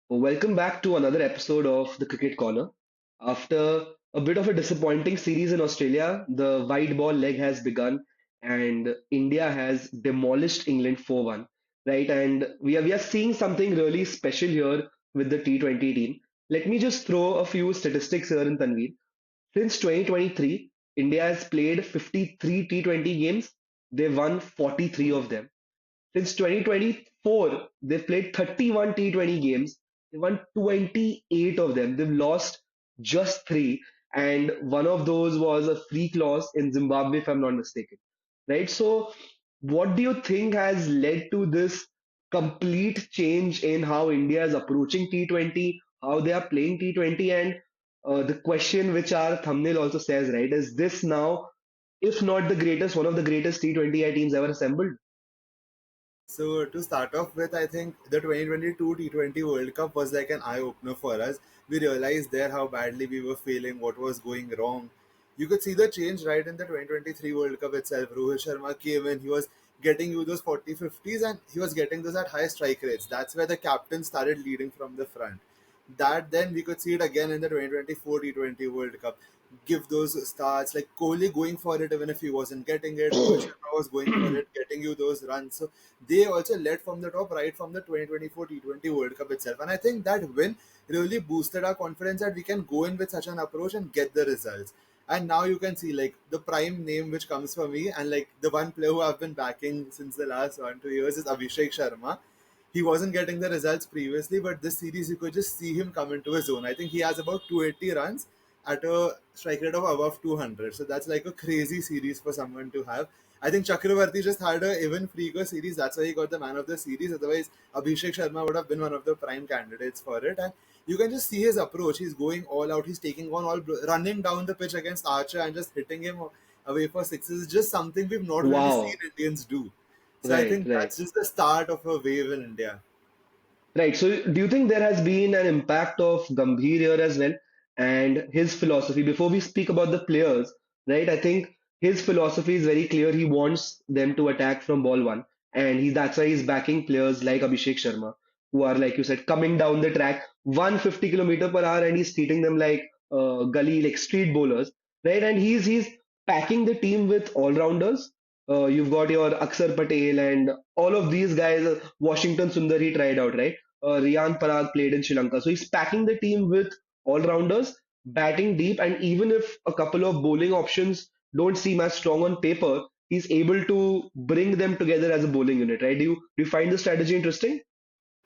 Welcome back to another episode of the Cricket Corner. After a bit of a disappointing series in Australia, the white ball leg has begun and India has demolished England 4-1, right? And we are seeing something really special here with the T20 team. Let me just throw a few statistics here in Tanveer. Since 2023, India has played 53 T20 games. They won 43 of them. Since 2024, they've played 31 T20 games. They won 28 of them. They've lost just three, and one of those was a freak loss in Zimbabwe, if I'm not mistaken. Right? So, what do you think has led to this complete change in how India is approaching T20, how they are playing T20, and the question which our thumbnail also says, right, is this now, if not the greatest, one of the greatest T20I teams ever assembled? So to start off with, I think the 2022 T20 World Cup was like an eye opener for us. We realized there how badly we were failing, what was going wrong. You could see the change right in the 2023 World Cup itself. Rohit Sharma came in, he was getting you those 40 50s and he was getting those at high strike rates. That's where the captain started leading from the front. That then we could see it again in the 2024 T20 World Cup. Give those starts like Kohli going for it even if he wasn't getting it. Rohit Sharma was going for it, getting you those runs. So they also led from the top right from the 2024 T20 World Cup itself. And I think that win really boosted our confidence that we can go in with such an approach and get the results. And now you can see like the prime name which comes for me and like the one player who I've been backing since the last 1 2 years is Abhishek Sharma. He wasn't getting the results previously, but this series you could just see him come into his zone. I think he has about 280 runs at a strike rate of above 200. So that's like a crazy series for someone to have. I think Chakravarti just had a even freaker series. That's why he got the man of the series. Otherwise, Abhishek Sharma would have been one of the prime candidates for it. And you can just see his approach. He's going all out. He's taking on all, running down the pitch against Archer and just hitting him away for sixes. It's just something we've not really seen Wow. Indians do. So I Right, think right. that's just the start of a wave in India. Right. So, do you think there has been an impact of Gambhir here as well and his philosophy? Before we speak about the players, right? I think his philosophy is very clear. He wants them to attack from ball one, and that's why he's backing players like Abhishek Sharma, who are, like you said, coming down the track 150 kilometer per hour, and he's treating them like gully, like street bowlers, right? And he's packing the team with all rounders. You've got your Akshar Patel and all of these guys. Washington Sundar he tried out, right? Riyan Parag played in Sri Lanka. So he's packing the team with all rounders, batting deep, and even if a couple of bowling options don't seem as strong on paper, he's able to bring them together as a bowling unit, right? Do you find the strategy interesting?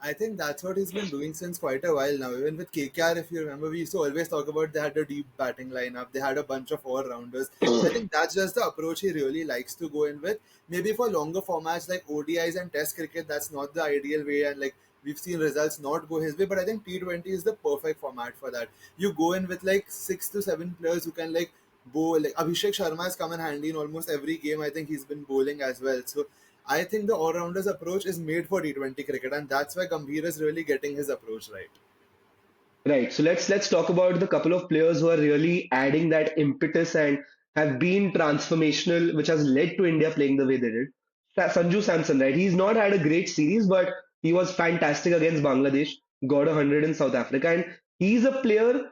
I think that's what he's been doing since quite a while now. Even with KKR, if you remember, we used to always talk about they had a deep batting lineup, they had a bunch of all rounders. So I think that's just the approach he really likes to go in with. Maybe for longer formats like ODIs and Test cricket, that's not the ideal way, and like we've seen results not go his way. But I think T20 is the perfect format for that. You go in with like 6 to 7 players who can like bowl. Like Abhishek Sharma has come in handy in almost every game. I think he's been bowling as well. So I think the all-rounders approach is made for T20 cricket, and that's why Gambhir is really getting his approach right. Right. So let's talk about the couple of players who are really adding that impetus and have been transformational, which has led to India playing the way they did. Sanju Samson, right? He's not had a great series, but he was fantastic against Bangladesh. Got 100 in South Africa, and he's a player.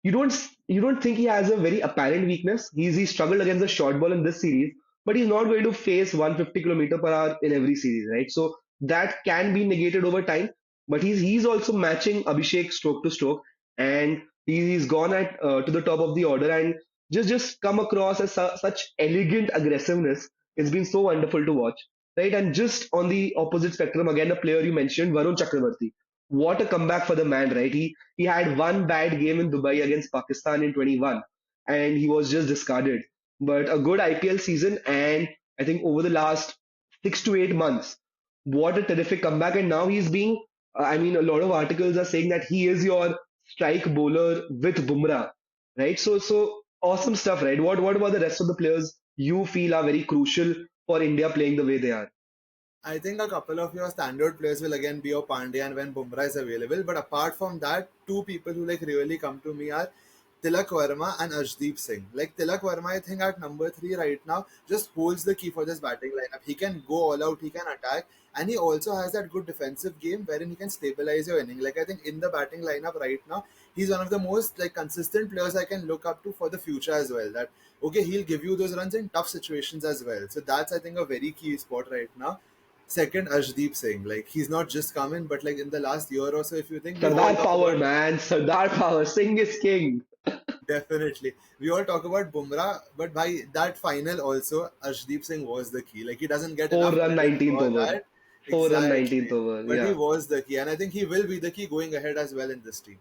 You don't think he has a very apparent weakness. He struggled against the short ball in this series, but he's not going to face 150 kilometer per hour in every series, right? So that can be negated over time, but he's also matching Abhishek stroke to stroke, and he's gone at to the top of the order and just come across as such elegant aggressiveness. It's been so wonderful to watch, right? And just on the opposite spectrum, again, a player you mentioned, Varun Chakravarti. What a comeback for the man, right? He had one bad game in Dubai against Pakistan in 21, and he was just discarded. But a good IPL season, and I think over the last 6 to 8 months, what a terrific comeback! And now he's being I mean, a lot of articles are saying that he is your strike bowler with Bumrah, right? So awesome stuff, right? What about the rest of the players you feel are very crucial for India playing the way they are? I think a couple of your standard players will again be your Pandya and when Bumrah is available. But apart from that, two people who like really come to me are Tilak Verma and Arshdeep Singh. Like Tilak Verma, I think at number three right now, just holds the key for this batting lineup. He can go all out, he can attack, and he also has that good defensive game wherein he can stabilize your inning. Like I think in the batting lineup right now, he's one of the most like consistent players I can look up to for the future as well. That okay, he'll give you those runs in tough situations as well. So that's I think a very key spot right now. Second, Ashdeep Singh. Like he's not just come in, but like in the last year or so, if you think we all Sardar talk power, about man. Sardar power. Singh is king. definitely. We all talk about Bumrah, but by that final also, Arshdeep Singh was the key. Like he doesn't get Four enough run credit 19th for over. that. 4 run 19th Exactly. over. But he Yeah. was the key, and I think he will be the key going ahead as well in this team.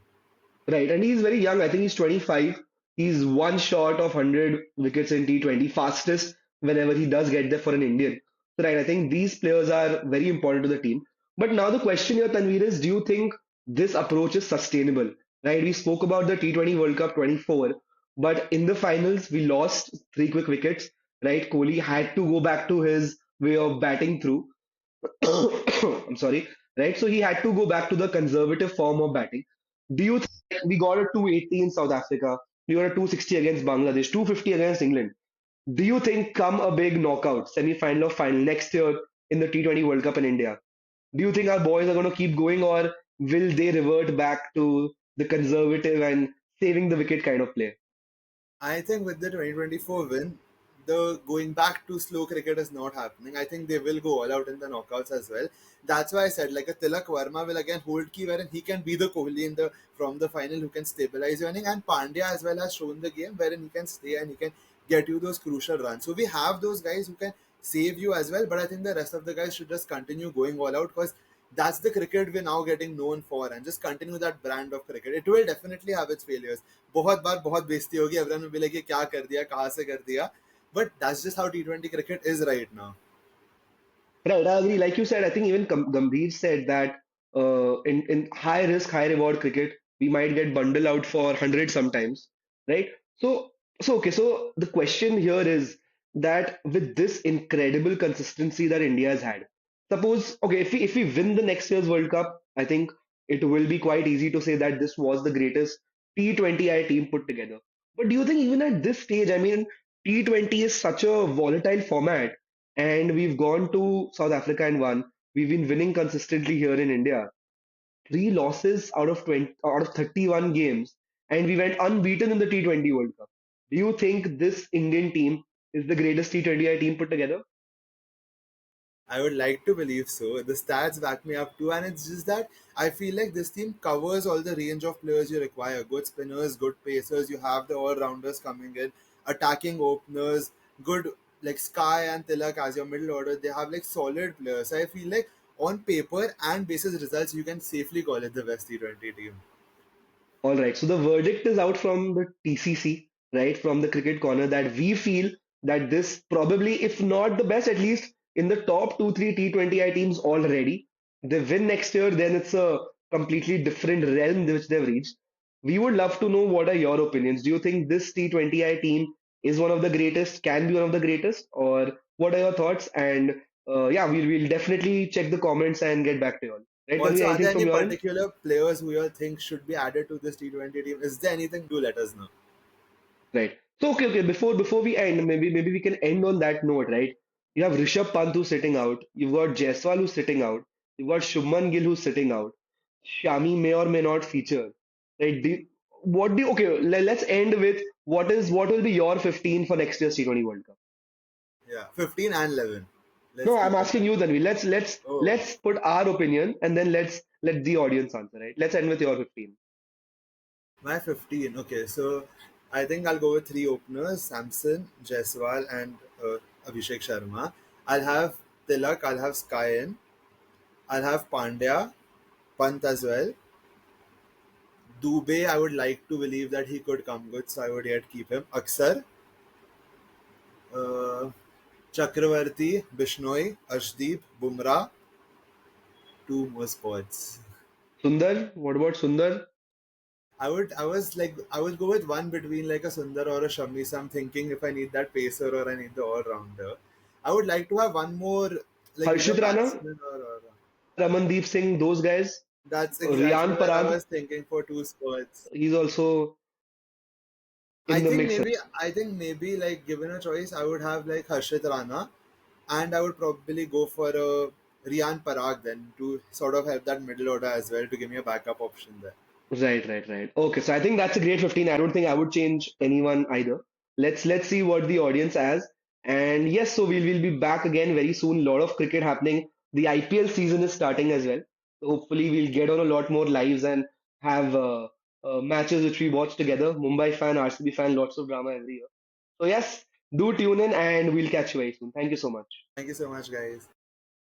Right, and he's very young. I think he's 25. He's one short of 100 wickets in T20, fastest whenever he does get there for an Indian. So, right, I think these players are very important to the team. But now the question here, Tanvir, is do you think this approach is sustainable? Right, we spoke about the T20 World Cup 24, but in the finals, we lost three quick wickets. Right, Kohli had to go back to his way of batting through. I'm sorry, right? So he had to go back to the conservative form of batting. Do you think we got a 280 in South Africa? We got a 260 against Bangladesh, 250 against England. Do you think come a big knockout, semi-final or final next year in the T20 World Cup in India? Do you think our boys are going to keep going or will they revert back to the conservative and saving the wicket kind of play? I think with the 2024 win, the going back to slow cricket is not happening. I think they will go all out in the knockouts as well. That's why I said like a Tilak Verma will again hold key wherein he can be the Kohli in the from the final who can stabilize your inning, and Pandya as well has shown the game wherein he can stay and he can get you those crucial runs. So we have those guys who can save you as well, but I think the rest of the guys should just continue going all out because that's the cricket we're now getting known for, and just continue that brand of cricket. It will definitely have its failures. बहुत बार बहुत बेइज्जती होगी, everyone will be like ये क्या कर दिया, कहाँ से कर दिया, but that's just how T20 cricket is right now. Right, I agree. Like you said, I think even Gambhir said that in high risk, high reward cricket, we might get bundled out for 100 sometimes, right? So the question here is that with this incredible consistency that India has had, suppose okay, if we win the next year's World Cup, I think it will be quite easy to say that this was the greatest T20I team put together. But do you think even at this stage, I mean, T20 is such a volatile format and we've gone to South Africa and won. We've been winning consistently here in India. Three losses out of 20, out of 31 games, and we went unbeaten in the T20 World Cup. Do you think this Indian team is the greatest T20I team put together? I would like to believe so. The stats back me up too, and it's just that I feel like this team covers all the range of players you require. Good spinners, good pacers. You have the all rounders coming in, attacking openers, good like Sky and Tilak as your middle order. They have like solid players. I feel like on paper and basis results, you can safely call it the best T20 team. All right. So the verdict is out from the TCC, right? From the Cricket Corner that we feel that this probably, if not the best, at least in the top two, three T20I teams already. They win next year, then it's a completely different realm which they've reached. We would love to know what are your opinions. Do you think this T20I team is one of the greatest, can be one of the greatest, or what are your thoughts? And yeah, we'll definitely check the comments and get back to you all. Right, Tanvi, Also, are anything there from any your end? particular players who you all think should be added to this T20 team? Is there anything? Do let us know. Right. So okay. Before we end, maybe we can end on that note, right? You have Rishabh Pant who's sitting out. You've got Jaiswal who's sitting out. You've got Shubman Gill who's sitting out. Shami may or may not feature. Right? Okay? Let's end with what will be your 15 for next year's T20 World Cup? Yeah, 15 and 11. Let's No, I'm keep it asking that you, way. Tanvi. Oh, Let's put our opinion and then let's let the audience answer. Right? Let's end with your 15. my 15. Okay, so I think I'll go with three openers: Samson, Jaiswal, and Abhishek Sharma. I'll have Tilak, I'll have Skyen, I'll have Pandya, Pant as well. Dubey, I would like to believe that he could come good, so I would yet keep him. Aksar, uh, Chakravarti, Bishnoi, Arshdeep, Bumrah, two more spots. Sundar, what about Sundar? I would go with one between like a Sundar or a Shami. So I'm thinking if I need that pacer or I need the all rounder. I would like to have one more like either Harshit Rana, batsman or Ramandeep Singh, those guys. that's exactly Riyan what I Parag, was thinking for two spots. he's also. in the mix. I think maybe like given a choice, I would have like Harshit Rana, and I would probably go for a Riyan Parag then to sort of have that middle order as well to give me a backup option there. Right, right, right. Okay, so I think that's a great 15. I don't think I would change anyone either. Let's see what the audience has. And yes, so we'll be back again very soon. A lot of cricket happening. The IPL season is starting as well. So hopefully we'll get on a lot more lives and have matches which we watch together. Mumbai fan, RCB fan, lots of drama every year. So yes, do tune in and we'll catch you very soon. Thank you so much. Thank you so much, guys.